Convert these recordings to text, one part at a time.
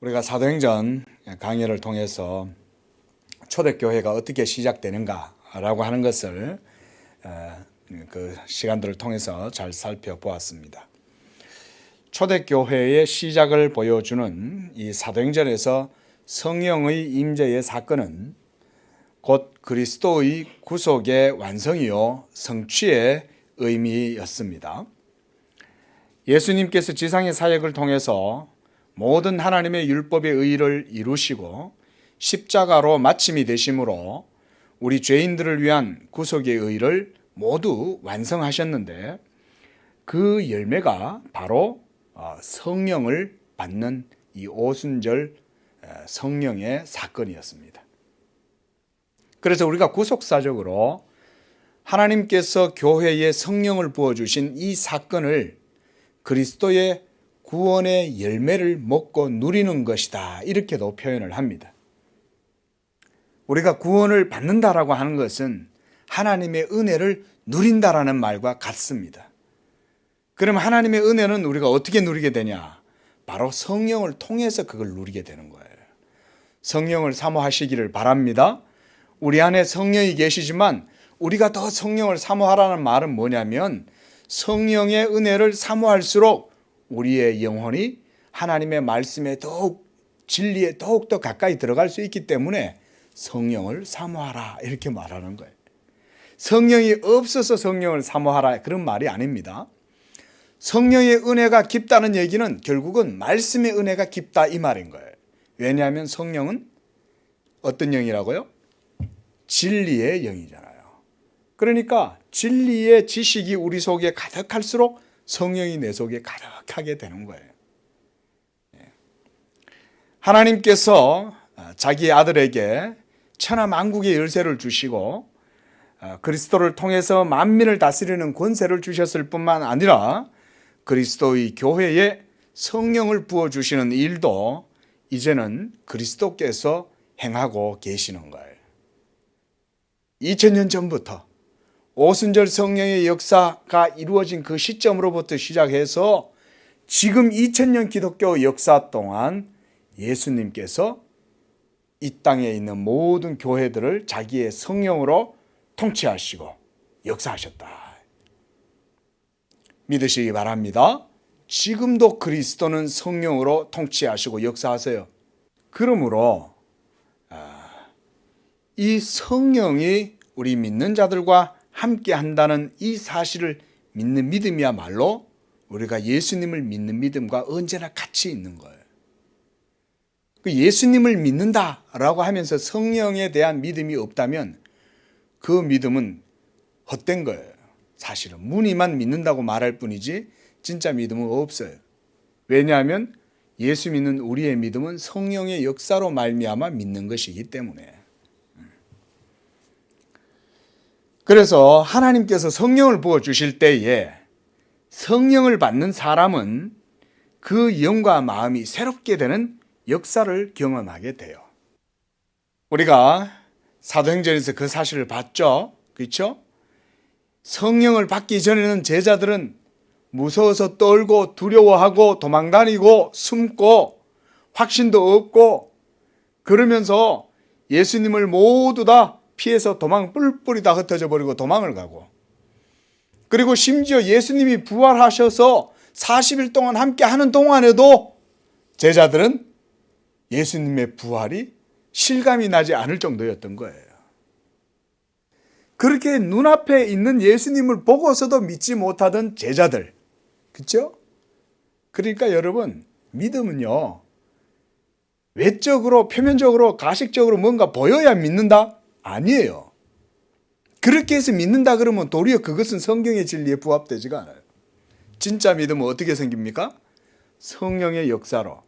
우리가 사도행전 강의를 통해서 초대교회가 어떻게 시작되는가라고 하는 것을 그 시간들을 통해서 잘 살펴보았습니다. 초대교회의 시작을 보여주는 이 사도행전에서 성령의 임재의 사건은 곧 그리스도의 구속의 완성이요 성취의 의미였습니다. 예수님께서 지상의 사역을 통해서 모든 하나님의 율법의 의의를 이루시고 십자가로 마침이 되심으로 우리 죄인들을 위한 구속의 의의를 모두 완성하셨는데 그 열매가 바로 성령을 받는 이 오순절 성령의 사건이었습니다. 그래서 우리가 구속사적으로 하나님께서 교회에 성령을 부어주신 이 사건을 그리스도의 구원의 열매를 먹고 누리는 것이다, 이렇게도 표현을 합니다. 우리가 구원을 받는다라고 하는 것은 하나님의 은혜를 누린다라는 말과 같습니다. 그럼 하나님의 은혜는 우리가 어떻게 누리게 되냐? 바로 성령을 통해서 그걸 누리게 되는 거예요. 성령을 사모하시기를 바랍니다. 우리 안에 성령이 계시지만 우리가 더 성령을 사모하라는 말은 뭐냐면 성령의 은혜를 사모할수록 우리의 영혼이 하나님의 말씀에 더욱 진리에 더욱더 가까이 들어갈 수 있기 때문에 성령을 사모하라, 이렇게 말하는 거예요. 성령이 없어서 성령을 사모하라, 그런 말이 아닙니다. 성령의 은혜가 깊다는 얘기는 결국은 말씀의 은혜가 깊다, 이 말인 거예요. 왜냐하면 성령은 어떤 영이라고요? 진리의 영이잖아요. 그러니까 진리의 지식이 우리 속에 가득할수록 성령이 내 속에 가득하게 되는 거예요. 하나님께서 자기 아들에게 천하 만국의 열쇠를 주시고 그리스도를 통해서 만민을 다스리는 권세를 주셨을 뿐만 아니라 그리스도의 교회에 성령을 부어주시는 일도 이제는 그리스도께서 행하고 계시는 거예요. 2000년 전부터 오순절 성령의 역사가 이루어진 그 시점으로부터 시작해서 지금 2000년 기독교 역사 동안 예수님께서 이 땅에 있는 모든 교회들을 자기의 성령으로 통치하시고 역사하셨다. 믿으시기 바랍니다. 지금도 그리스도는 성령으로 통치하시고 역사하세요. 그러므로 이 성령이 우리 믿는 자들과 함께 한다는 이 사실을 믿는 믿음이야말로 우리가 예수님을 믿는 믿음과 언제나 같이 있는 거예요. 예수님을 믿는다라고 하면서 성령에 대한 믿음이 없다면 그 믿음은 헛된 거예요. 사실은 무늬만 믿는다고 말할 뿐이지 진짜 믿음은 없어요. 왜냐하면 예수 믿는 우리의 믿음은 성령의 역사로 말미암아 믿는 것이기 때문에. 그래서 하나님께서 성령을 부어주실 때에 성령을 받는 사람은 그 영과 마음이 새롭게 되는 역사를 경험하게 돼요. 우리가 사도행전에서 그 사실을 봤죠? 그렇죠? 성령을 받기 전에는 제자들은 무서워서 떨고 두려워하고 도망다니고 숨고 확신도 없고 그러면서 예수님을 모두 다 피해서 도망 뿔뿔이 다 흩어져 버리고 도망을 가고, 그리고 심지어 예수님이 부활하셔서 40일 동안 함께 하는 동안에도 제자들은 예수님의 부활이 실감이 나지 않을 정도였던 거예요. 그렇게 눈앞에 있는 예수님을 보고서도 믿지 못하던 제자들, 그렇죠? 그러니까 여러분, 믿음은요, 외적으로 표면적으로 가식적으로 뭔가 보여야 믿는다? 아니에요. 그렇게 해서 믿는다 그러면 도리어 그것은 성경의 진리에 부합되지가 않아요. 진짜 믿음은 어떻게 생깁니까? 성령의 역사로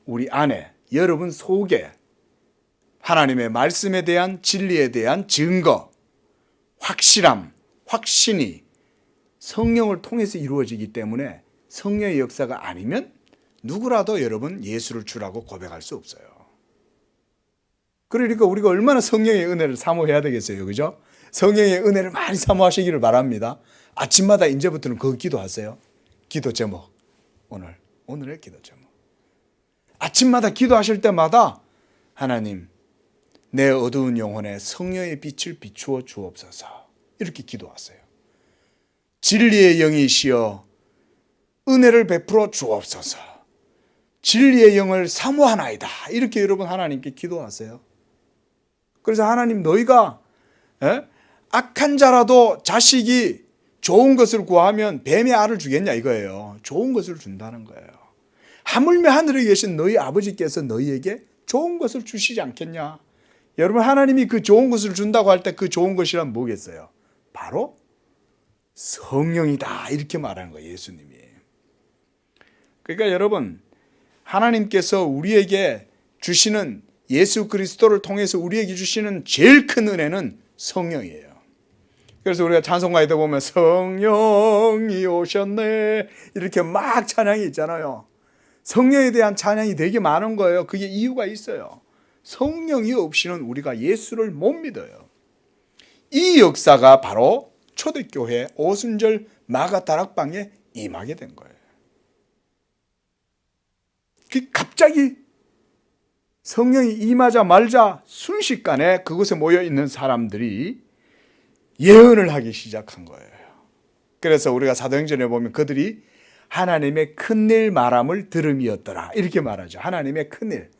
우리 안에, 여러분 속에 하나님의 말씀에 대한 진리에 대한 증거, 확실함, 확신이 성령을 통해서 이루어지기 때문에 성령의 역사가 아니면 누구라도 여러분 예수를 주라고 고백할 수 없어요. 그러니까 우리가 얼마나 성령의 은혜를 사모해야 되겠어요, 그죠? 성령의 은혜를 많이 사모하시기를 바랍니다. 아침마다 이제부터는 그거 기도하세요. 기도 제목, 오늘의 기도 제목. 아침마다 기도하실 때마다 하나님, 내 어두운 영혼에 성령의 빛을 비추어 주옵소서 이렇게 기도하세요. 진리의 영이시여 은혜를 베풀어 주옵소서. 진리의 영을 사모하나이다. 이렇게 여러분 하나님께 기도하세요. 그래서 하나님, 너희가 악한 자라도 자식이 좋은 것을 구하면 뱀의 알을 주겠냐 이거예요. 좋은 것을 준다는 거예요. 하물며 하늘에 계신 너희 아버지께서 너희에게 좋은 것을 주시지 않겠냐. 여러분, 하나님이 그 좋은 것을 준다고 할 때 그 좋은 것이란 뭐겠어요? 바로 성령이다 이렇게 말하는 거예요, 예수님이. 그러니까 여러분, 하나님께서 우리에게 주시는, 예수 그리스도를 통해서 우리에게 주시는 제일 큰 은혜는 성령이에요. 그래서 우리가 찬송가에도 보면 성령이 오셨네 이렇게 막 찬양이 있잖아요. 성령에 대한 찬양이 되게 많은 거예요. 그게 이유가 있어요. 성령이 없이는 우리가 예수를 못 믿어요. 이 역사가 바로 초대교회 오순절 마가다락방에 임하게 된 거예요. 갑자기 성령이 임하자마자 순식간에 그곳에 모여 있는 사람들이 예언을 하기 시작한 거예요. 그래서 우리가 사도행전에 보면 그들이 하나님의 큰일 말함을 들음이었더라 이렇게 말하죠. 하나님의 큰일.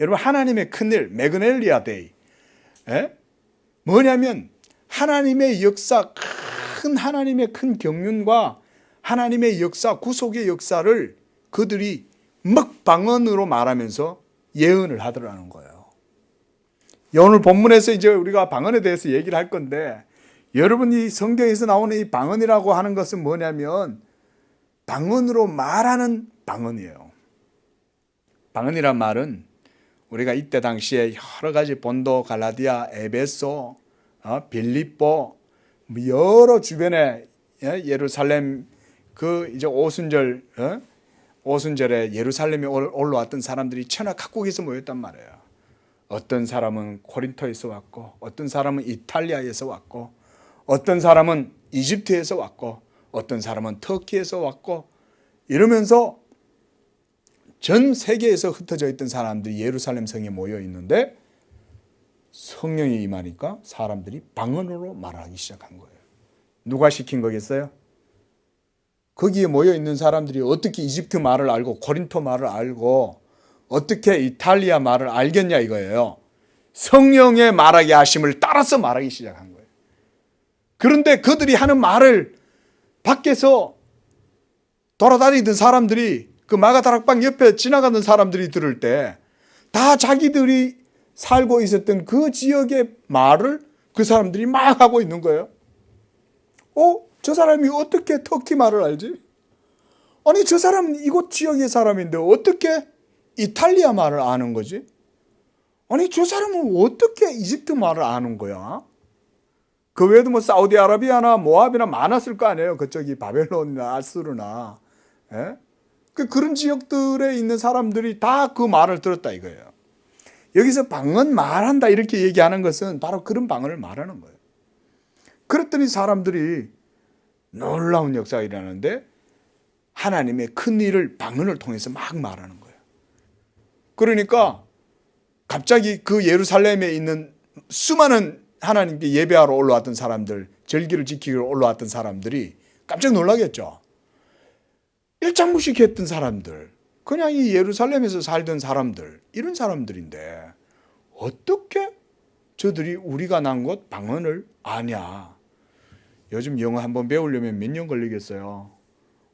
여러분, 하나님의 큰일, 메그넬리아 데이. 뭐냐면 하나님의 역사, 큰 하나님의 큰 경륜과 하나님의 역사, 구속의 역사를 그들이 막 방언으로 말하면서 예언을 하더라는 거예요. 오늘 본문에서 이제 우리가 방언에 대해서 얘기를 할 건데, 여러분이 성경에서 나오는 이 방언이라고 하는 것은 뭐냐면 방언으로 말하는 방언이에요. 방언이란 말은 우리가 이때 당시에 여러 가지 본도, 갈라디아, 에베소, 빌립보, 여러 주변에 예루살렘 그 이제 오순절에 예루살렘에 올라왔던 사람들이 천하 각국에서 모였단 말이에요. 어떤 사람은 코린토에서 왔고, 어떤 사람은 이탈리아에서 왔고, 어떤 사람은 이집트에서 왔고, 어떤 사람은 터키에서 왔고, 이러면서 전 세계에서 흩어져 있던 사람들이 예루살렘 성에 모여 있는데 성령이 임하니까 사람들이 방언으로 말하기 시작한 거예요. 누가 시킨 거겠어요? 거기에 모여 있는 사람들이 어떻게 이집트 말을 알고 코린토 말을 알고 어떻게 이탈리아 말을 알겠냐 이거예요. 성령의 말하게 하심을 따라서 말하기 시작한 거예요. 그런데 그들이 하는 말을 밖에서 돌아다니던 사람들이, 그 마가다락방 옆에 지나가는 사람들이 들을 때 다 자기들이 살고 있었던 그 지역의 말을 그 사람들이 막 하고 있는 거예요. 저 사람이 어떻게 터키 말을 알지? 아니, 저 사람은 이곳 지역의 사람인데 어떻게 이탈리아 말을 아는 거지? 아니, 저 사람은 어떻게 이집트 말을 아는 거야? 그 외에도 뭐 사우디아라비아나 모압이나 많았을 거 아니에요. 그쪽이 바벨론이나 아수르나. 그런 지역들에 있는 사람들이 다 그 말을 들었다 이거예요. 여기서 방언 말한다 이렇게 얘기하는 것은 바로 그런 방언을 말하는 거예요. 그랬더니 사람들이 놀라운 역사가 일어나는데 하나님의 큰 일을 방언을 통해서 막 말하는 거예요. 그러니까 갑자기 그 예루살렘에 있는 수많은 하나님께 예배하러 올라왔던 사람들, 절기를 지키러 올라왔던 사람들이 깜짝 놀라겠죠. 일장무식했던 사람들, 그냥 이 예루살렘에서 살던 사람들, 이런 사람들인데 어떻게 저들이 우리가 난 곳 방언을 아냐. 요즘 영어 한번 배우려면 몇 년 걸리겠어요.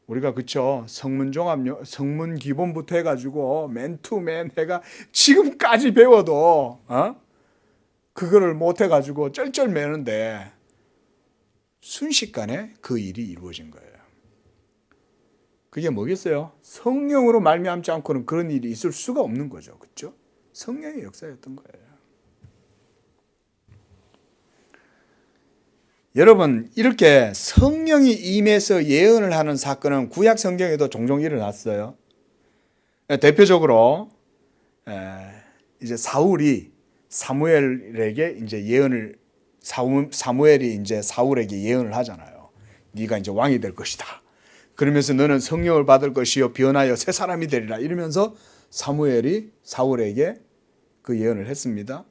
우리가 그쵸, 성문 기본부터 해가지고 맨투맨 해가 지금까지 배워도 그거를 못 해가지고 쩔쩔매는데 순식간에 그 일이 이루어진 거예요. 그게 뭐겠어요? 성령으로 말미암지 않고는 그런 일이 있을 수가 없는 거죠. 그렇죠? 성령의 역사였던 거예요. 여러분, 이렇게 성령이 임해서 예언을 하는 사건은 구약 성경에도 종종 일어났어요. 대표적으로 이제 사울이 사무엘에게 이제 예언을, 사무엘이 이제 사울에게 예언을 하잖아요. 네가 이제 왕이 될 것이다. 그러면서 너는 성령을 받을 것이요 변하여 새 사람이 되리라 이러면서 사무엘이 사울에게 그 예언을 했습니다.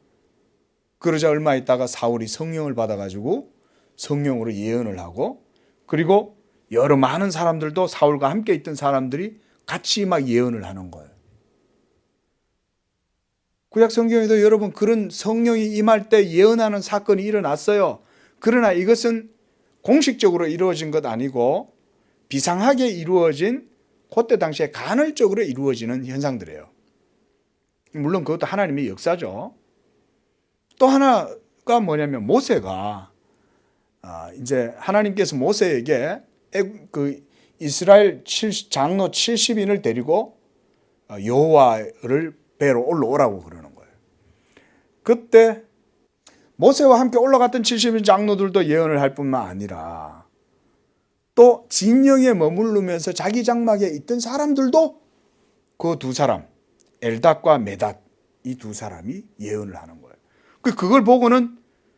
그러자 얼마 있다가 사울이 성령을 받아가지고 성령으로 예언을 하고, 그리고 여러 많은 사람들도 사울과 함께 있던 사람들이 같이 막 예언을 하는 거예요. 구약 성경에도 여러분 그런 성령이 임할 때 예언하는 사건이 일어났어요. 그러나 이것은 공식적으로 이루어진 것 아니고 비상하게 이루어진, 그때 당시에 간헐적으로 이루어지는 현상들이에요. 물론 그것도 하나님의 역사죠. 또 하나가 뭐냐면 모세가 이제 하나님께서 모세에게 그 이스라엘 장로 70인을 데리고 여호와를 뵈러 올라오라고 그러는 거예요. 그때 모세와 함께 올라갔던 70인 장로들도 예언을 할 뿐만 아니라 또 진영에 머무르면서 자기 장막에 있던 사람들도 그 두 사람, 엘닷과 메닷, 이 두 사람이 예언을 하는 거예요. 그걸 보고는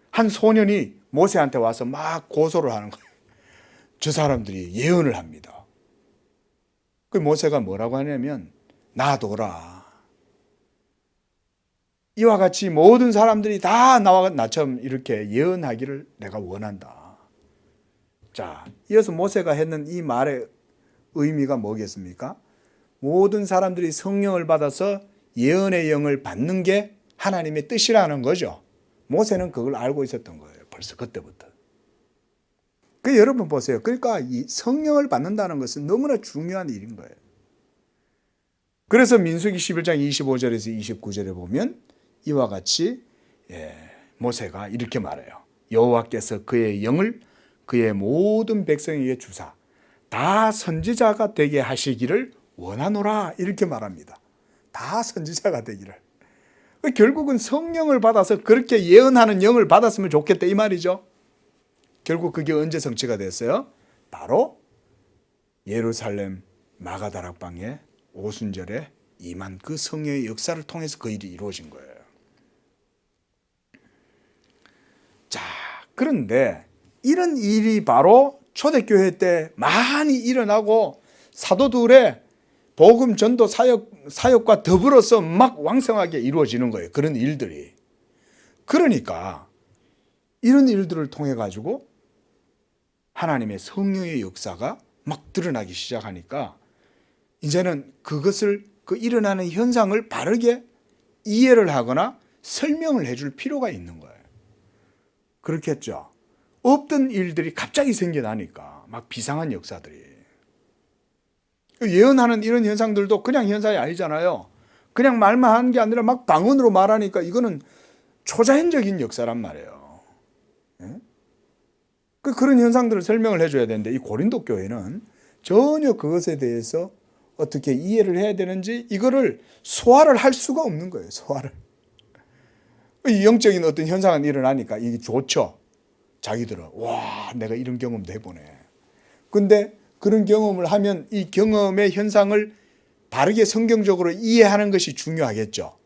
한 소년이 모세한테 와서 막 고소를 하는 거예요. 저 사람들이 예언을 합니다. 그 모세가 뭐라고 하냐면, 놔둬라. 이와 같이 모든 사람들이 다 나와 나처럼 이렇게 예언하기를 내가 원한다. 자, 이어서 모세가 했는 이 말의 의미가 뭐겠습니까? 모든 사람들이 성령을 받아서 예언의 영을 받는 게 하나님의 뜻이라는 거죠. 모세는 그걸 알고 있었던 거예요. 벌써 그때부터. 여러분 보세요. 그러니까 이 성령을 받는다는 것은 너무나 중요한 일인 거예요. 그래서 민수기 11장 25절에서 29절에 보면 이와 같이 모세가 이렇게 말해요. 여호와께서 그의 영을 그의 모든 백성에게 주사 다 선지자가 되게 하시기를 원하노라, 이렇게 말합니다. 다 선지자가 되기를. 결국은 성령을 받아서 그렇게 예언하는 영을 받았으면 좋겠다, 이 말이죠. 결국 그게 언제 성취가 됐어요? 바로 예루살렘 마가다락방의 오순절에 임한 그 성령의 역사를 통해서 그 일이 이루어진 거예요. 자, 그런데 이런 일이 바로 초대교회 때 많이 일어나고 사도들의 복음 전도 사역과 더불어서 막 왕성하게 이루어지는 거예요. 그런 일들이. 그러니까 이런 일들을 통해 가지고 하나님의 성령의 역사가 막 드러나기 시작하니까 이제는 그것을, 그 일어나는 현상을 바르게 이해를 하거나 설명을 해줄 필요가 있는 거예요. 그렇겠죠. 없던 일들이 갑자기 생겨나니까 막 비상한 역사들이. 예언하는 이런 현상들도 그냥 현상이 아니잖아요. 그냥 말만 하는 게 아니라 막 방언으로 말하니까 이거는 초자연적인 역사란 말이에요. 그런 현상들을 설명을 해줘야 되는데 이 고린도 교회는 전혀 그것에 대해서 어떻게 이해를 해야 되는지 이거를 소화를 할 수가 없는 거예요. 소화를. 영적인 어떤 현상은 일어나니까 이게 좋죠. 자기들은 와, 내가 이런 경험도 해보네. 근데 그런 경험을 하면 이 경험의 현상을 바르게 성경적으로 이해하는 것이 중요하겠죠.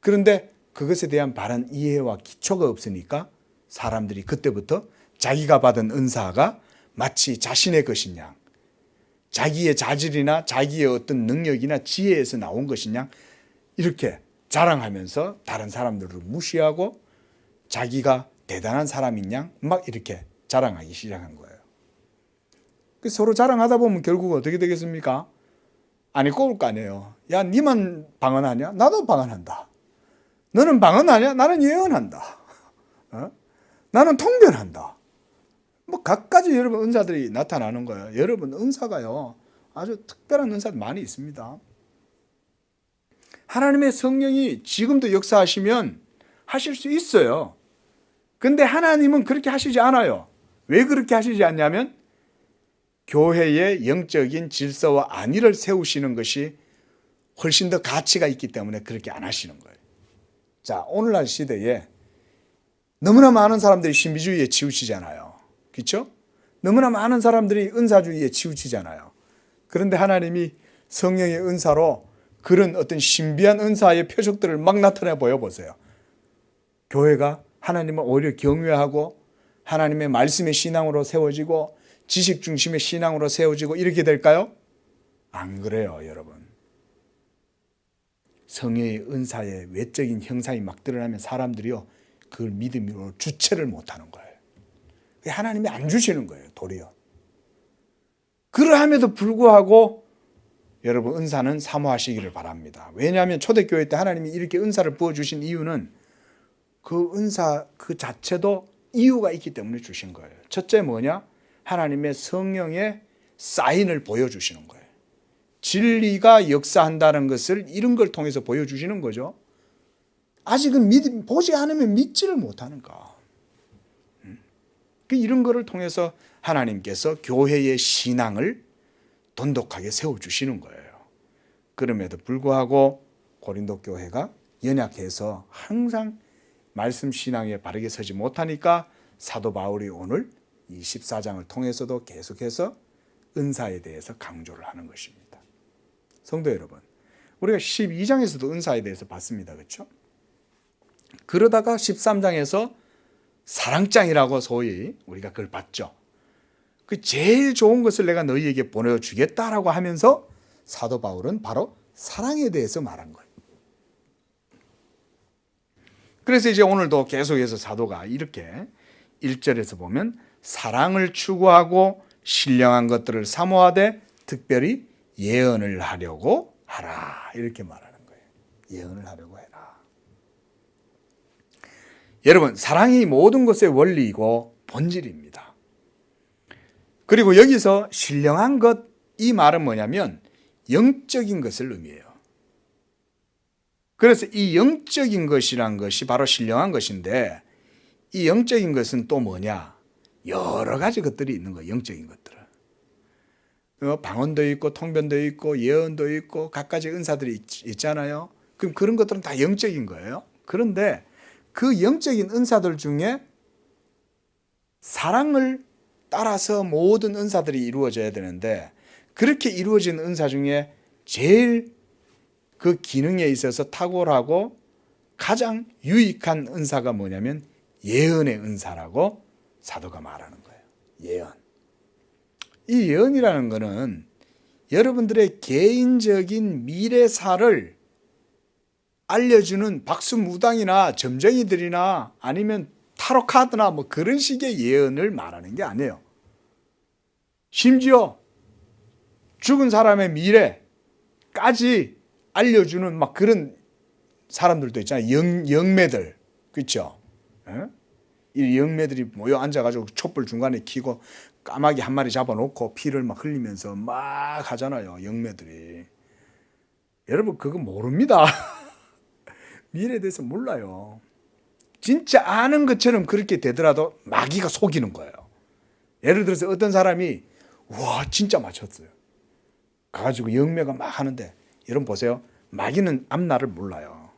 그런데 그것에 대한 바른 이해와 기초가 없으니까 사람들이 그때부터 자기가 받은 은사가 마치 자신의 것인 양, 자기의 자질이나 자기의 어떤 능력이나 지혜에서 나온 것인 양 이렇게 자랑하면서 다른 사람들을 무시하고 자기가 대단한 사람인 양 막 이렇게 자랑하기 시작한 거예요. 서로 자랑하다 보면 결국 어떻게 되겠습니까? 아니 꼴 거 아니에요. 야, 니만 방언하냐? 나도 방언한다. 너는 방언하냐? 나는 예언한다. 나는 통변한다. 뭐 각가지 여러분 은사들이 나타나는 거예요. 여러분 은사가요 아주 특별한 은사도 많이 있습니다. 하나님의 성령이 지금도 역사하시면 하실 수 있어요. 근데 하나님은 그렇게 하시지 않아요. 왜 그렇게 하시지 않냐면 교회의 영적인 질서와 안위를 세우시는 것이 훨씬 더 가치가 있기 때문에 그렇게 안 하시는 거예요. 자, 오늘날 시대에 너무나 많은 사람들이 신비주의에 치우치잖아요. 그렇죠? 너무나 많은 사람들이 은사주의에 치우치잖아요. 그런데 하나님이 성령의 은사로 그런 어떤 신비한 은사의 표적들을 막 나타내 보여보세요. 교회가 하나님을 오히려 경외하고 하나님의 말씀의 신앙으로 세워지고 지식 중심의 신앙으로 세워지고 이렇게 될까요? 안 그래요, 여러분. 성령의 은사의 외적인 형상이 막 드러나면 사람들이요 그걸 믿음으로 주체를 못하는 거예요. 하나님이 안 주시는 거예요. 도리어. 그러함에도 불구하고 여러분 은사는 사모하시기를 바랍니다. 왜냐하면 초대교회 때 하나님이 이렇게 은사를 부어주신 이유는 그 은사 그 자체도 이유가 있기 때문에 주신 거예요. 첫째 뭐냐? 하나님의 성령의 사인을 보여주시는 거예요. 진리가 역사한다는 것을 이런 걸 통해서 보여주시는 거죠. 아직은 보지 않으면 믿지를 못하는가. 이런 거를 통해서 하나님께서 교회의 신앙을 돈독하게 세워주시는 거예요. 그럼에도 불구하고 고린도 교회가 연약해서 항상 말씀 신앙에 바르게 서지 못하니까 사도 바울이 오늘 이 14장을 통해서도 계속해서 은사에 대해서 강조를 하는 것입니다. 성도 여러분, 우리가 12장에서도 은사에 대해서 봤습니다. 그렇죠? 그러다가 13장에서 사랑장이라고 소위 우리가 그걸 봤죠. 그 제일 좋은 것을 내가 너희에게 보내주겠다라고 하면서 사도 바울은 바로 사랑에 대해서 말한 거예요. 그래서 이제 오늘도 계속해서 사도가 이렇게 1절에서 보면 사랑을 추구하고 신령한 것들을 사모하되 특별히 예언을 하려고 하라 이렇게 말하는 거예요. 예언을 하려고 해라. 여러분 사랑이 모든 것의 원리이고 본질입니다. 그리고 여기서 신령한 것 이 말은 뭐냐면 영적인 것을 의미해요. 그래서 이 영적인 것이란 것이 바로 신령한 것인데 이 영적인 것은 또 뭐냐? 여러 가지 것들이 있는 거예요. 영적인 것들은. 방언도 있고 통변도 있고 예언도 있고 각가지 은사들이 있잖아요. 그럼 그런 것들은 다 영적인 거예요. 그런데 그 영적인 은사들 중에 사랑을 따라서 모든 은사들이 이루어져야 되는데 그렇게 이루어진 은사 중에 제일 그 기능에 있어서 탁월하고 가장 유익한 은사가 뭐냐면 예언의 은사라고 사도가 말하는 거예요. 예언. 이 예언이라는 거는 여러분들의 개인적인 미래사를 알려주는 박수무당이나 점쟁이들이나 아니면 타로카드나 뭐 그런 식의 예언을 말하는 게 아니에요. 심지어 죽은 사람의 미래까지 알려주는 막 그런 사람들도 있잖아요. 영매들. 그렇죠? 이 영매들이 모여 앉아가지고 촛불 중간에 켜고 까마귀 한 마리 잡아놓고 피를 막 흘리면서 막 하잖아요. 영매들이. 여러분 그거 모릅니다. 미래에 대해서 몰라요. 진짜 아는 것처럼 그렇게 되더라도 마귀가 속이는 거예요. 예를 들어서 어떤 사람이 와 진짜 맞췄어요. 가가지고 영매가 막 하는데 여러분 보세요. 마귀는 앞날을 몰라요.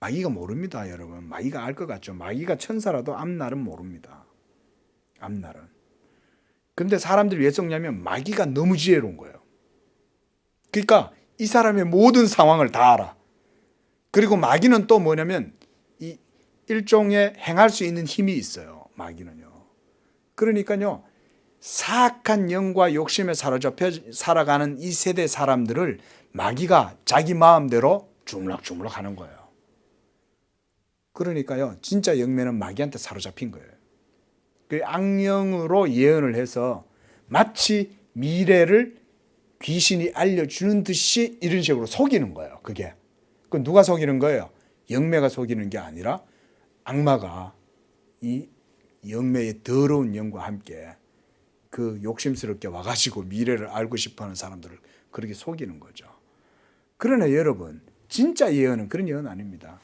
마귀가 모릅니다. 여러분. 마귀가 알 것 같죠. 마귀가 천사라도 앞날은 모릅니다. 앞날은. 근데 사람들이 왜 속냐면 마귀가 너무 지혜로운 거예요. 그러니까 이 사람의 모든 상황을 다 알아. 그리고 마귀는 또 뭐냐면 이 일종의 행할 수 있는 힘이 있어요. 마귀는요. 그러니까요. 사악한 영과 욕심에 사로잡혀 살아가는 이 세대 사람들을 마귀가 자기 마음대로 주물럭주물럭 하는 거예요. 그러니까요. 진짜 영매는 마귀한테 사로잡힌 거예요. 그 악령으로 예언을 해서 마치 미래를 귀신이 알려주는 듯이 이런 식으로 속이는 거예요. 그게. 그 누가 속이는 거예요? 영매가 속이는 게 아니라 악마가 이 영매의 더러운 영과 함께 그 욕심스럽게 와가지고 미래를 알고 싶어하는 사람들을 그렇게 속이는 거죠. 그러나 여러분 진짜 예언은 그런 예언 아닙니다.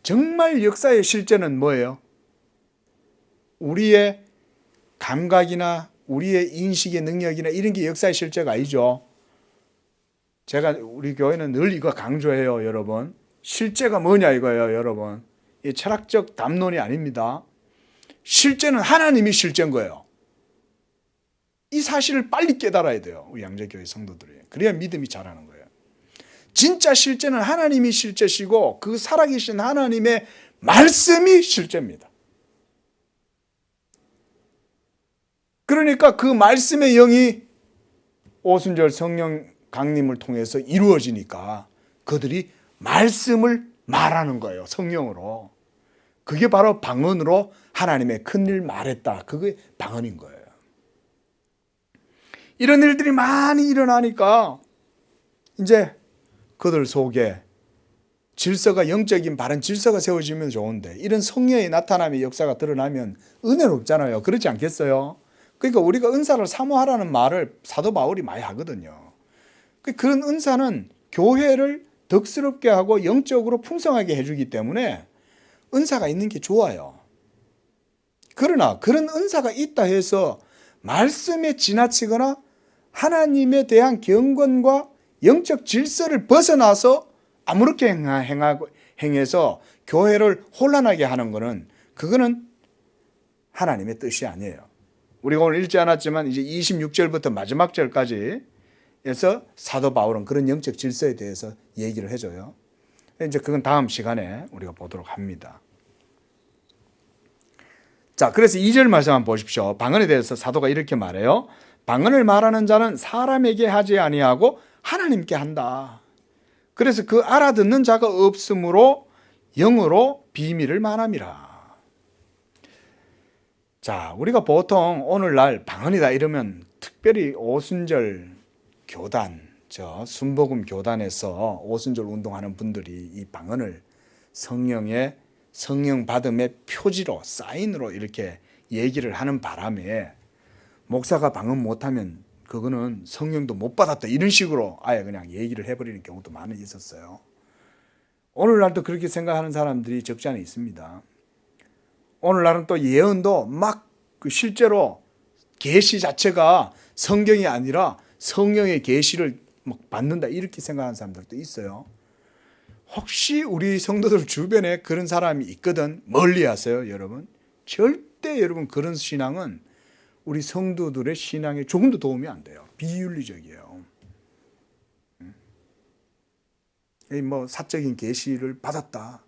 정말 역사의 실제는 뭐예요? 우리의 감각이나 우리의 인식의 능력이나 이런 게 역사의 실제가 아니죠. 제가 우리 교회는 늘 이거 강조해요. 여러분 실제가 뭐냐 이거예요. 여러분 이 철학적 담론이 아닙니다. 실제는 하나님이 실제인 거예요. 이 사실을 빨리 깨달아야 돼요. 우리 양재교회 성도들이. 그래야 믿음이 자라는 거예요. 진짜 실제는 하나님이 실제시고 그 살아계신 하나님의 말씀이 실제입니다. 그러니까 그 말씀의 영이 오순절 성령 강림을 통해서 이루어지니까 그들이 말씀을 말하는 거예요. 성령으로. 그게 바로 방언으로 하나님의 큰일 말했다. 그게 방언인 거예요. 이런 일들이 많이 일어나니까 이제 그들 속에 질서가, 영적인 바른 질서가 세워지면 좋은데, 이런 성령의 나타남의 역사가 드러나면 은혜롭잖아요. 그렇지 않겠어요? 그러니까 우리가 은사를 사모하라는 말을 사도 바울이 많이 하거든요. 그런 은사는 교회를 덕스럽게 하고 영적으로 풍성하게 해주기 때문에 은사가 있는 게 좋아요. 그러나 그런 은사가 있다 해서 말씀에 지나치거나 하나님에 대한 경건과 영적 질서를 벗어나서 아무렇게 행해서 교회를 혼란하게 하는 것은, 그거는 하나님의 뜻이 아니에요. 우리가 오늘 읽지 않았지만 이제 26절부터 마지막 절까지 해서 사도 바울은 그런 영적 질서에 대해서 얘기를 해줘요. 이제 그건 다음 시간에 우리가 보도록 합니다. 자, 그래서 2절 말씀 한번 보십시오. 방언에 대해서 사도가 이렇게 말해요. 방언을 말하는 자는 사람에게 하지 아니하고 하나님께 한다. 그래서 그 알아듣는 자가 없으므로 영으로 비밀을 말함이라. 자, 우리가 보통 오늘날 방언이다 이러면 특별히 오순절 교단, 순복음 교단에서 오순절 운동하는 분들이 이 방언을 성령 받음의 표지로, 사인으로 이렇게 얘기를 하는 바람에 목사가 방언 못하면 그거는 성령도 못 받았다 이런 식으로 아예 그냥 얘기를 해버리는 경우도 많이 있었어요. 오늘날도 그렇게 생각하는 사람들이 적지 않아 있습니다. 오늘날은 또 예언도 막 실제로 계시 자체가 성경이 아니라 성령의 계시를 막 받는다 이렇게 생각하는 사람들도 있어요. 혹시 우리 성도들 주변에 그런 사람이 있거든 멀리 하세요, 여러분. 절대 여러분 그런 신앙은 우리 성도들의 신앙에 조금도 도움이 안 돼요. 비윤리적이에요. 뭐 사적인 계시를 받았다,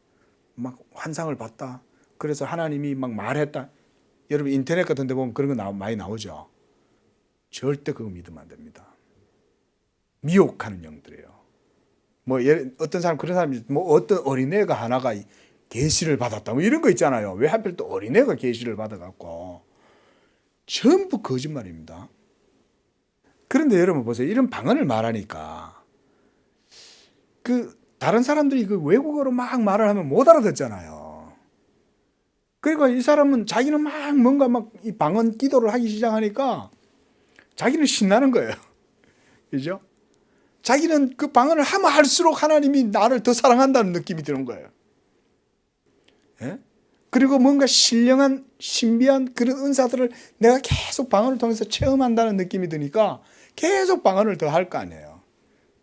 막 환상을 봤다, 그래서 하나님이 막 말했다. 여러분 인터넷 같은 데 보면 그런 거 많이 나오죠. 절대 그거 믿으면 안 됩니다. 미혹하는 영들이에요. 뭐 어떤 사람, 그런 사람이 뭐 어떤 어린애가 하나가 계시를 받았다 뭐 이런 거 있잖아요. 왜 하필 또 어린애가 계시를 받아갖고. 전부 거짓말입니다. 그런데 여러분 보세요. 이런 방언을 말하니까 다른 사람들이 그 외국어로 막 말을 하면 못 알아듣잖아요. 그러니까 이 사람은 자기는 막 뭔가 막 이 방언 기도를 하기 시작하니까 자기는 신나는 거예요. 그죠? 자기는 그 방언을 하면 할수록 하나님이 나를 더 사랑한다는 느낌이 드는 거예요. 예? 그리고 뭔가 신령한 신비한 그런 은사들을 내가 계속 방언을 통해서 체험한다는 느낌이 드니까 계속 방언을 더 할 거 아니에요.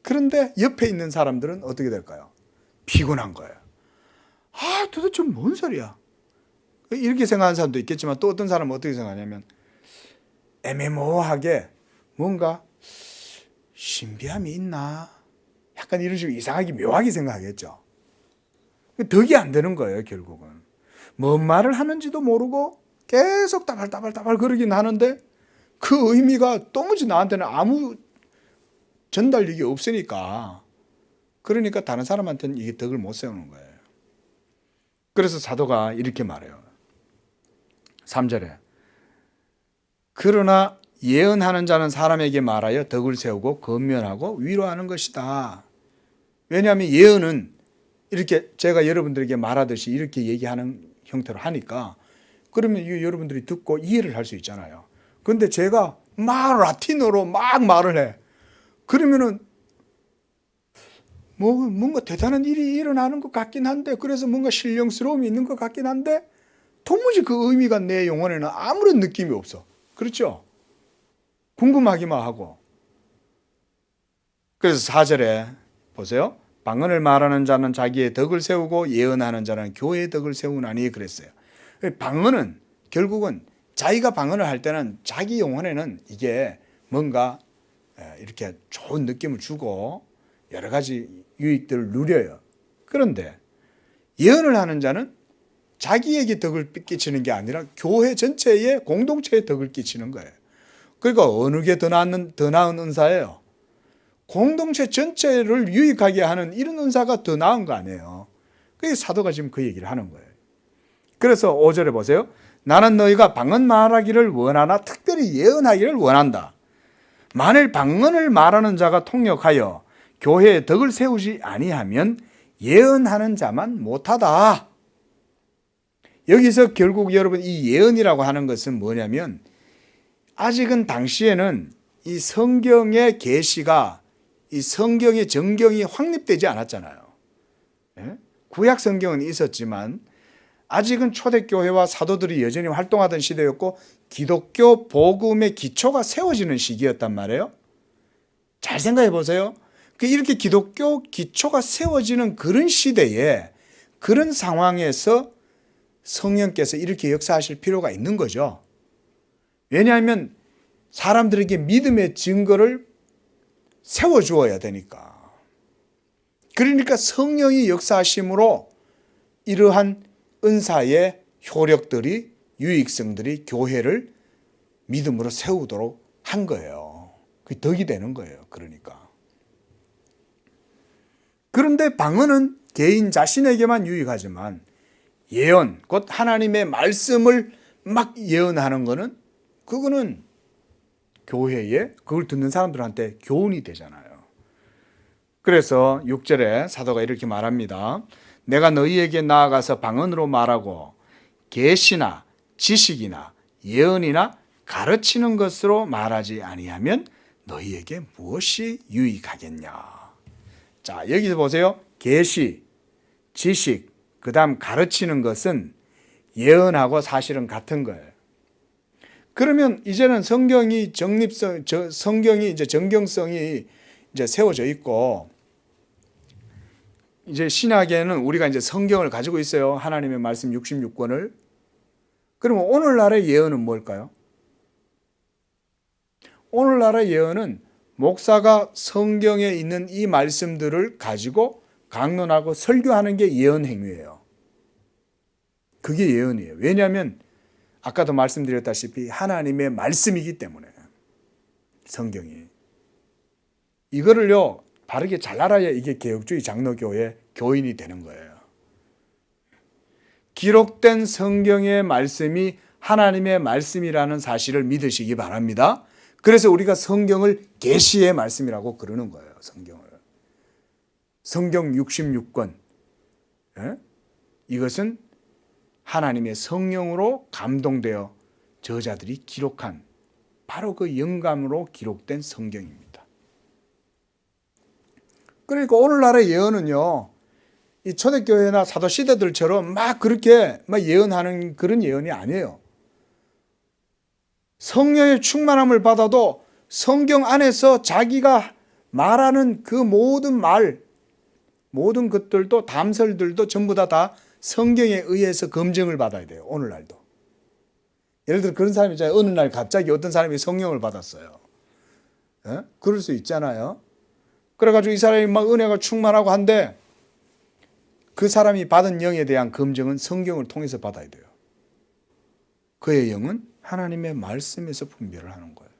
그런데 옆에 있는 사람들은 어떻게 될까요? 피곤한 거예요. 아, 도대체 뭔 소리야? 이렇게 생각하는 사람도 있겠지만 또 어떤 사람은 어떻게 생각하냐면 애매모호하게 뭔가 신비함이 있나? 약간 이런 식으로 이상하게 묘하게 생각하겠죠. 덕이 안 되는 거예요, 결국은. 뭔 말을 하는지도 모르고 계속 따발따발 그러긴 하는데 그 의미가 도무지 나한테는 아무 전달력이 없으니까, 그러니까 다른 사람한테는 이게 덕을 못 세우는 거예요. 그래서 사도가 이렇게 말해요. 3절에 그러나 예언하는 자는 사람에게 말하여 덕을 세우고 건면하고 위로하는 것이다. 왜냐하면 예언은 이렇게 제가 여러분들에게 말하듯이 이렇게 얘기하는 형태로 하니까 그러면 여러분들이 듣고 이해를 할 수 있잖아요. 그런데 제가 막 라틴어로 막 말을 해. 그러면은 뭔가 대단한 일이 일어나는 것 같긴 한데, 그래서 뭔가 신령스러움이 있는 것 같긴 한데 도무지 그 의미가 내 영혼에는 아무런 느낌이 없어. 그렇죠? 궁금하기만 하고. 그래서 4절에 보세요. 방언을 말하는 자는 자기의 덕을 세우고 예언하는 자는 교회의 덕을 세우나니 그랬어요. 방언은 결국은 자기가 방언을 할 때는 자기 영혼에는 이게 뭔가 이렇게 좋은 느낌을 주고 여러 가지 유익들을 누려요. 그런데 예언을 하는 자는 자기에게 덕을 끼치는 게 아니라 교회 전체에 공동체에 덕을 끼치는 거예요. 그러니까 어느 게 더 나은 은사예요? 공동체 전체를 유익하게 하는 이런 은사가 더 나은 거 아니에요. 그게 사도가 지금 그 얘기를 하는 거예요. 그래서 5절에 보세요. 나는 너희가 방언 말하기를 원하나 특별히 예언하기를 원한다. 만일 방언을 말하는 자가 통역하여 교회에 덕을 세우지 아니하면 예언하는 자만 못하다. 여기서 결국 여러분 이 예언이라고 하는 것은 뭐냐면 아직은 당시에는 이 성경의 계시가 이 성경의 정경이 확립되지 않았잖아요. 구약 성경은 있었지만 아직은 초대교회와 사도들이 여전히 활동하던 시대였고 기독교 복음의 기초가 세워지는 시기였단 말이에요. 잘 생각해 보세요. 이렇게 기독교 기초가 세워지는 그런 시대에 그런 상황에서 성령께서 이렇게 역사하실 필요가 있는 거죠. 왜냐하면 사람들에게 믿음의 증거를 세워주어야 되니까. 그러니까 성령이 역사하심으로 이러한 은사의 효력들이 유익성들이 교회를 믿음으로 세우도록 한 거예요. 그게 덕이 되는 거예요. 그러니까. 그런데 방언은 개인 자신에게만 유익하지만 예언, 곧 하나님의 말씀을 막 예언하는 거는 그거는 교회에 그걸 듣는 사람들한테 교훈이 되잖아요. 그래서 6절에 사도가 이렇게 말합니다. 내가 너희에게 나아가서 방언으로 말하고 계시나 지식이나 예언이나 가르치는 것으로 말하지 아니하면 너희에게 무엇이 유익하겠냐. 자, 여기서 보세요. 계시, 지식, 그다음 가르치는 것은 예언하고 사실은 같은 거예요. 그러면 이제는 성경이 이제 정경성이 이제 세워져 있고 이제 신약에는 우리가 이제 성경을 가지고 있어요. 하나님의 말씀 66권을. 그러면 오늘날의 예언은 뭘까요? 오늘날의 예언은 목사가 성경에 있는 이 말씀들을 가지고 강론하고 설교하는 게 예언 행위예요. 그게 예언이에요. 왜냐하면 아까도 말씀드렸다시피 하나님의 말씀이기 때문에 성경이. 이거를요 바르게 잘 알아야 이게 개혁주의 장로교의 교인이 되는 거예요. 기록된 성경의 말씀이 하나님의 말씀이라는 사실을 믿으시기 바랍니다. 그래서 우리가 성경을 계시의 말씀이라고 그러는 거예요. 성경 66권. 이것은 하나님의 성령으로 감동되어 저자들이 기록한 바로 그 영감으로 기록된 성경입니다. 그러니까 오늘날의 예언은요, 이 초대교회나 사도시대들처럼 막 그렇게 막 예언하는 그런 예언이 아니에요. 성령의 충만함을 받아도 성경 안에서 자기가 말하는 그 모든 모든 것들도 담설들도 전부 다 성경에 의해서 검증을 받아야 돼요. 오늘날도. 예를 들어 그런 사람이 있잖아요. 어느 날 갑자기 어떤 사람이 성령을 받았어요. 그럴 수 있잖아요. 그래가지고 이 사람이 막 은혜가 충만하고 한데 그 사람이 받은 영에 대한 검증은 성경을 통해서 받아야 돼요. 그의 영은 하나님의 말씀에서 분별을 하는 거예요.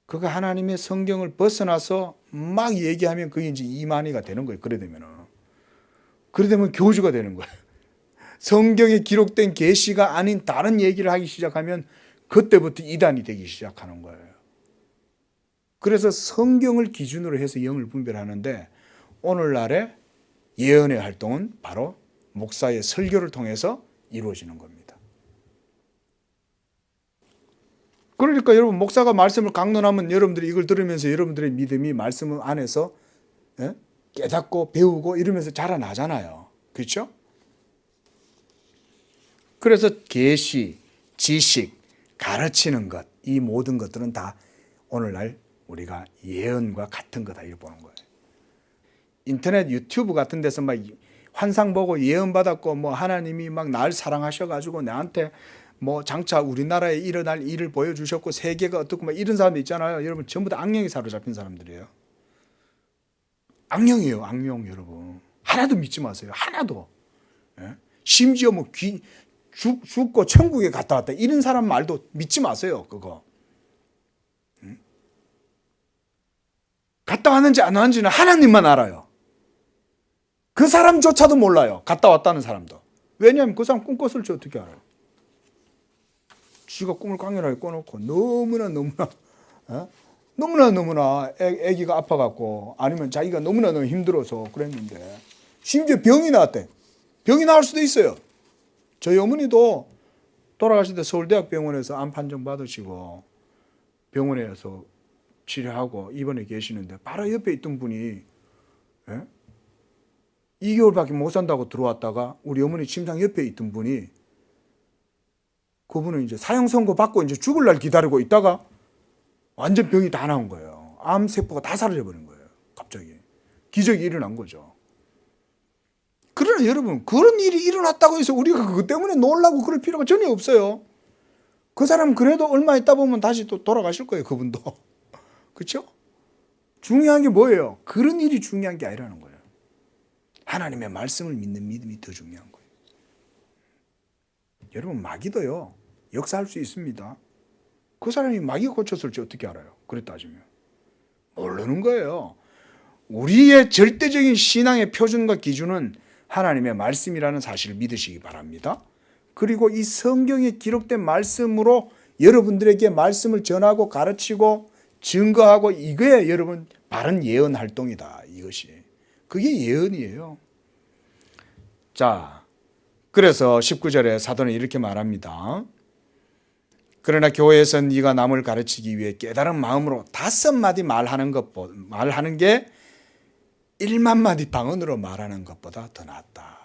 그가 하나님의 성경을 벗어나서 막 얘기하면 그게 이제 이만희가 되는 거예요. 그래 되면 교주가 되는 거예요. 성경에 기록된 계시가 아닌 다른 얘기를 하기 시작하면 그때부터 이단이 되기 시작하는 거예요. 그래서 성경을 기준으로 해서 영을 분별하는데 오늘날의 예언의 활동은 바로 목사의 설교를 통해서 이루어지는 겁니다. 그러니까 여러분 목사가 말씀을 강론하면 여러분들이 이걸 들으면서 여러분들의 믿음이 말씀 안에서 깨닫고 배우고 이러면서 자라나잖아요. 그렇죠? 그래서 계시, 지식, 가르치는 것, 이 모든 것들은 다 오늘날 우리가 예언과 같은 거다 이렇게 보는 거예요. 인터넷 유튜브 같은 데서 막 환상 보고 예언 받았고 뭐 하나님이 막 날 사랑하셔가지고 나한테 뭐 장차 우리나라에 일어날 일을 보여주셨고 세계가 어떻고 막 이런 사람들 있잖아요. 여러분 전부 다 악령이 사로잡힌 사람들이에요. 악령이에요, 악령 여러분. 하나도 믿지 마세요. 하나도. 심지어 뭐 죽고 천국에 갔다 왔다 이런 사람 말도 믿지 마세요. 그거. 갔다 왔는지 안 왔는지는 하나님만 알아요. 그 사람조차도 몰라요. 갔다 왔다는 사람도. 왜냐하면 그 사람 꿈 꿨을지 어떻게 알아요? 지가 꿈을 강렬하게 꿔놓고 너무나 애기가 아파갖고 아니면 자기가 너무나 힘들어서 그랬는데 심지어 병이 나왔대. 병이 나을 수도 있어요. 저희 어머니도 돌아가실 때 서울대학병원에서 암 판정 받으시고 병원에서 치료하고 입원해 계시는데 바로 옆에 있던 분이 2개월밖에 못 산다고 들어왔다가 우리 어머니 침상 옆에 있던 분이 그분은 이제 사형 선고 받고 이제 죽을 날 기다리고 있다가 완전 병이 다 나온 거예요. 암세포가 다 사라져 버린 거예요. 갑자기. 기적이 일어난 거죠. 그러나 여러분, 그런 일이 일어났다고 해서 우리가 그것 때문에 놀라고 그럴 필요가 전혀 없어요. 그 사람 그래도 얼마 있다 보면 다시 또 돌아가실 거예요. 그분도. 그렇죠? 중요한 게 뭐예요? 그런 일이 중요한 게 아니라는 거예요. 하나님의 말씀을 믿는 믿음이 더 중요한 거예요. 여러분, 마귀도요, 역사할 수 있습니다. 그 사람이 마귀가 고쳤을지 어떻게 알아요? 그래 따지면. 모르는 거예요. 우리의 절대적인 신앙의 표준과 기준은 하나님의 말씀이라는 사실을 믿으시기 바랍니다. 그리고 이 성경에 기록된 말씀으로 여러분들에게 말씀을 전하고 가르치고 증거하고 이거에 여러분 바른 예언 활동이다. 이것이. 그게 예언이에요. 자, 그래서 19절에 사도는 이렇게 말합니다. 그러나 교회에서 네가 남을 가르치기 위해 깨달은 마음으로 5마디 말하는 게 1만 마디 방언으로 말하는 것보다 더 낫다.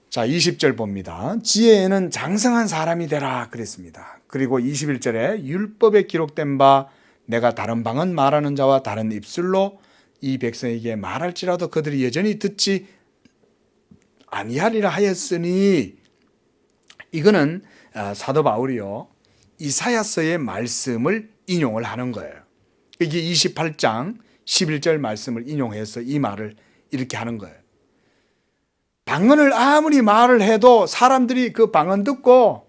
자, 20절 봅니다. 지혜에는 장성한 사람이 되라 그랬습니다. 그리고 21절에 율법에 기록된 바 내가 다른 방언 말하는 자와 다른 입술로 이 백성에게 말할지라도 그들이 여전히 듣지 아니하리라 하였으니, 이거는 사도 바울이요 이사야서의 말씀을 인용을 하는 거예요. 이게 28장 11절 말씀을 인용해서 이 말을 이렇게 하는 거예요. 방언을 아무리 말을 해도 사람들이 그 방언 듣고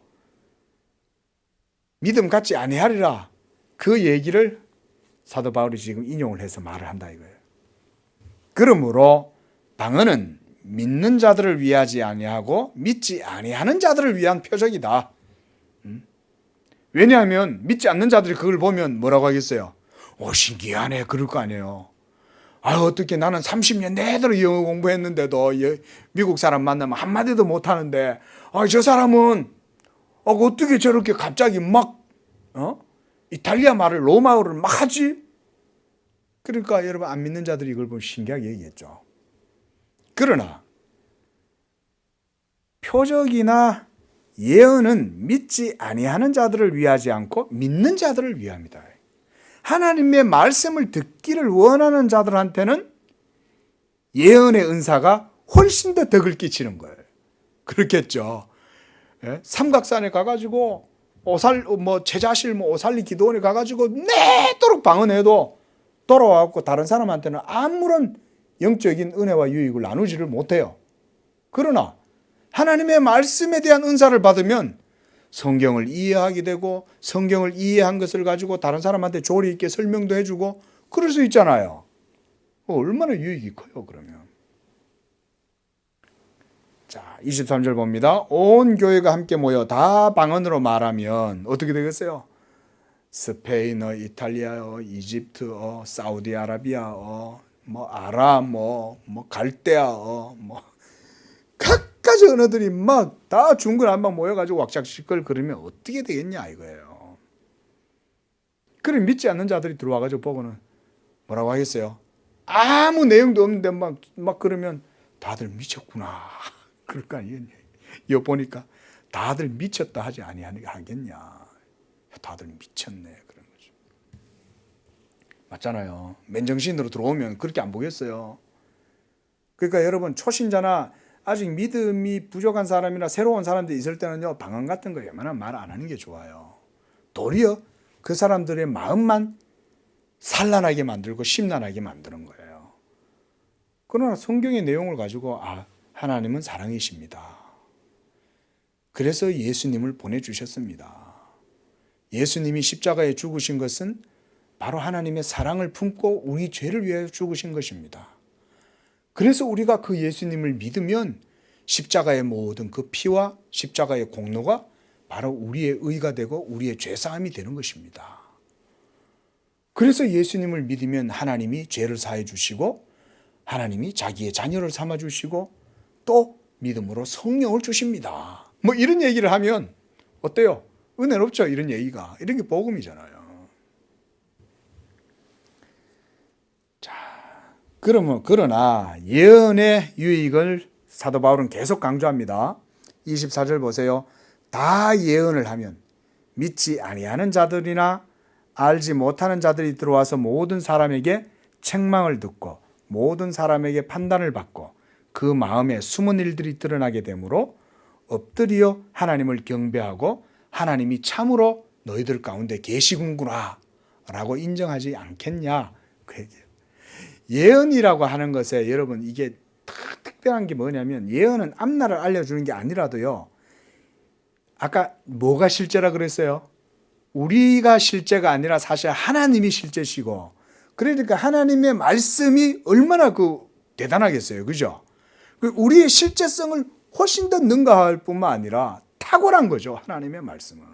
믿음 갖지 아니하리라, 그 얘기를 사도 바울이 지금 인용을 해서 말을 한다 이거예요. 그러므로 방언은 믿는 자들을 위하지 아니하고 믿지 아니하는 자들을 위한 표적이다. 왜냐하면 믿지 않는 자들이 그걸 보면 뭐라고 하겠어요? 신기하네 그럴 거 아니에요. 어떻게 나는 30년 내도록 영어 공부했는데도 미국 사람 만나면 한마디도 못하는데 저 사람은 어떻게 저렇게 갑자기 막 이탈리아 말을 로마어를 막 하지? 그러니까 여러분 안 믿는 자들이 이걸 보면 신기하게 얘기했죠. 그러나 표적이나 예언은 믿지 아니하는 자들을 위하지 않고 믿는 자들을 위함이다. 하나님의 말씀을 듣기를 원하는 자들한테는 예언의 은사가 훨씬 더 덕을 끼치는 거예요. 그렇겠죠. 삼각산에 가가지고 제자실 오살리 기도원에 가가지고 내도록 방언해도 돌아와갖고 다른 사람한테는 아무런 영적인 은혜와 유익을 나누지를 못해요. 그러나 하나님의 말씀에 대한 은사를 받으면 성경을 이해하게 되고 성경을 이해한 것을 가지고 다른 사람한테 조리 있게 설명도 해주고 그럴 수 있잖아요. 얼마나 유익이 커요 그러면. 자, 23절 봅니다. 온 교회가 함께 모여 다 방언으로 말하면 어떻게 되겠어요? 스페인어, 이탈리아어, 이집트어, 사우디아라비아어, 아람, 갈대아어, 각가지 언어들이 막 다 중구난방 모여가지고 왁작시끌 그러면 어떻게 되겠냐 이거예요. 그래 믿지 않는 자들이 들어와가지고 보고는 뭐라고 하겠어요? 아무 내용도 없는데 막 그러면 다들 미쳤구나 그럴 거 아니겠냐. 이거 보니까 다들 미쳤다 하지 아니하겠냐. 다들 미쳤네 그런 거죠. 맞잖아요. 맨정신으로 들어오면 그렇게 안 보겠어요. 그러니까 여러분 초신자나 아직 믿음이 부족한 사람이나 새로운 사람들이 있을 때는요 방언 같은 거 웬만하면 말 안 하는 게 좋아요. 도리어 그 사람들의 마음만 산란하게 만들고 심란하게 만드는 거예요. 그러나 성경의 내용을 가지고 하나님은 사랑이십니다. 그래서 예수님을 보내주셨습니다. 예수님이 십자가에 죽으신 것은 바로 하나님의 사랑을 품고 우리 죄를 위하여 죽으신 것입니다. 그래서 우리가 그 예수님을 믿으면 십자가의 모든 그 피와 십자가의 공로가 바로 우리의 의가 되고 우리의 죄사함이 되는 것입니다. 그래서 예수님을 믿으면 하나님이 죄를 사해 주시고 하나님이 자기의 자녀를 삼아 주시고 또 믿음으로 성령을 주십니다. 뭐 이런 얘기를 하면 어때요? 은혜롭죠? 이런 얘기가. 이런 게 복음이잖아요. 자, 그러나 예언의 유익을 사도 바울은 계속 강조합니다. 24절 보세요. 다 예언을 하면 믿지 아니하는 자들이나 알지 못하는 자들이 들어와서 모든 사람에게 책망을 듣고 모든 사람에게 판단을 받고 그 마음에 숨은 일들이 드러나게 되므로 엎드려 하나님을 경배하고 하나님이 참으로 너희들 가운데 계시군구나 라고 인정하지 않겠냐 그 얘기예요. 예언이라고 하는 것에 여러분 이게 특별한 게 뭐냐면 예언은 앞날을 알려주는 게 아니라도요. 아까 뭐가 실제라 그랬어요? 우리가 실제가 아니라 사실 하나님이 실제시고 그러니까 하나님의 말씀이 얼마나 대단하겠어요. 그죠? 우리의 실제성을 훨씬 더 능가할 뿐만 아니라 탁월한 거죠. 하나님의 말씀은.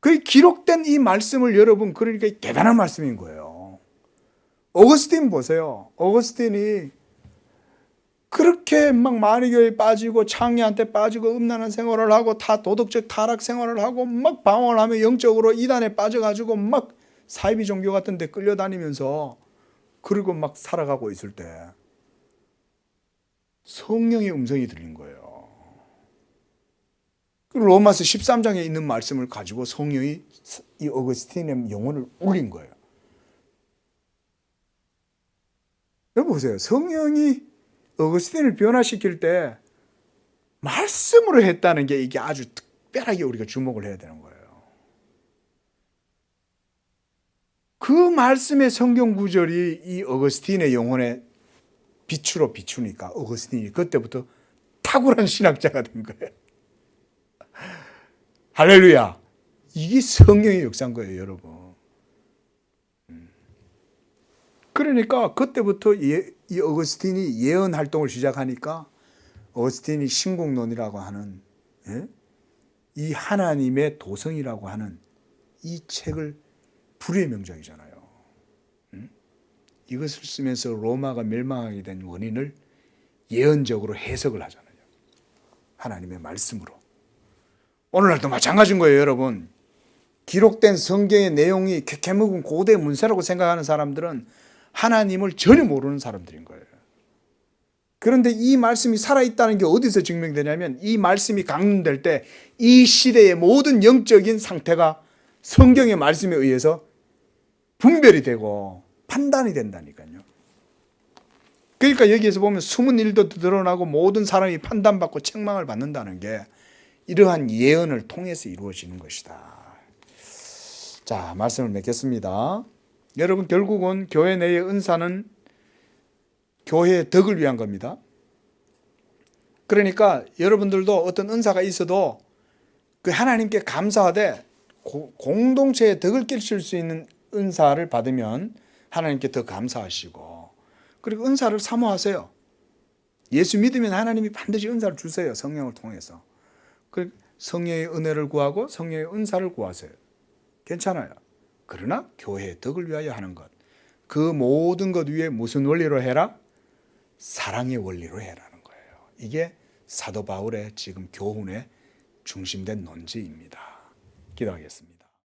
그 기록된 이 말씀을 여러분 그러니까 대단한 말씀인 거예요. 어거스틴 보세요. 어거스틴이 그렇게 막 마귀교에 빠지고 창녀한테 빠지고 음란한 생활을 하고 다 도덕적 타락 생활을 하고 막 방황을 하며 영적으로 이단에 빠져가지고 막 사이비 종교 같은 데 끌려다니면서 그리고 막 살아가고 있을 때 성령의 음성이 들린 거예요. 로마서 13장에 있는 말씀을 가지고 성령이 이 어거스틴의 영혼을 울린 거예요. 여러분 보세요. 성령이 어거스틴을 변화시킬 때 말씀으로 했다는 게 이게 아주 특별하게 우리가 주목을 해야 되는 거예요. 그 말씀의 성경 구절이 이 어거스틴의 영혼에 빛으로 비추니까 어거스틴이 그때부터 탁월한 신학자가 된 거예요. 할렐루야. 이게 성령의 역사인 거예요, 여러분. 그러니까 그때부터 이 어거스틴이 예언 활동을 시작하니까 어거스틴이 신국론이라고 하는 이 하나님의 도성이라고 하는 이 책을 불의의 명작이잖아요. 이것을 쓰면서 로마가 멸망하게 된 원인을 예언적으로 해석을 하잖아요. 하나님의 말씀으로. 오늘날도 마찬가지인 거예요, 여러분. 기록된 성경의 내용이 캐캐묵은 고대 문서라고 생각하는 사람들은 하나님을 전혀 모르는 사람들인 거예요. 그런데 이 말씀이 살아있다는 게 어디서 증명되냐면 이 말씀이 강론될 때 이 시대의 모든 영적인 상태가 성경의 말씀에 의해서 분별이 되고 판단이 된다니까요. 그러니까 여기에서 보면 숨은 일도 드러나고 모든 사람이 판단받고 책망을 받는다는 게 이러한 예언을 통해서 이루어지는 것이다. 자, 말씀을 맺겠습니다. 여러분 결국은 교회 내의 은사는 교회의 덕을 위한 겁니다. 그러니까 여러분들도 어떤 은사가 있어도 그 하나님께 감사하되 공동체의 덕을 끼칠 수 있는 은사를 받으면 하나님께 더 감사하시고 그리고 은사를 사모하세요. 예수 믿으면 하나님이 반드시 은사를 주세요. 성령을 통해서. 성령의 은혜를 구하고 성령의 은사를 구하세요. 괜찮아요. 그러나 교회의 덕을 위하여 하는 것. 그 모든 것 위에 무슨 원리로 해라? 사랑의 원리로 해라는 거예요. 이게 사도 바울의 지금 교훈의 중심된 논지입니다. 기도하겠습니다.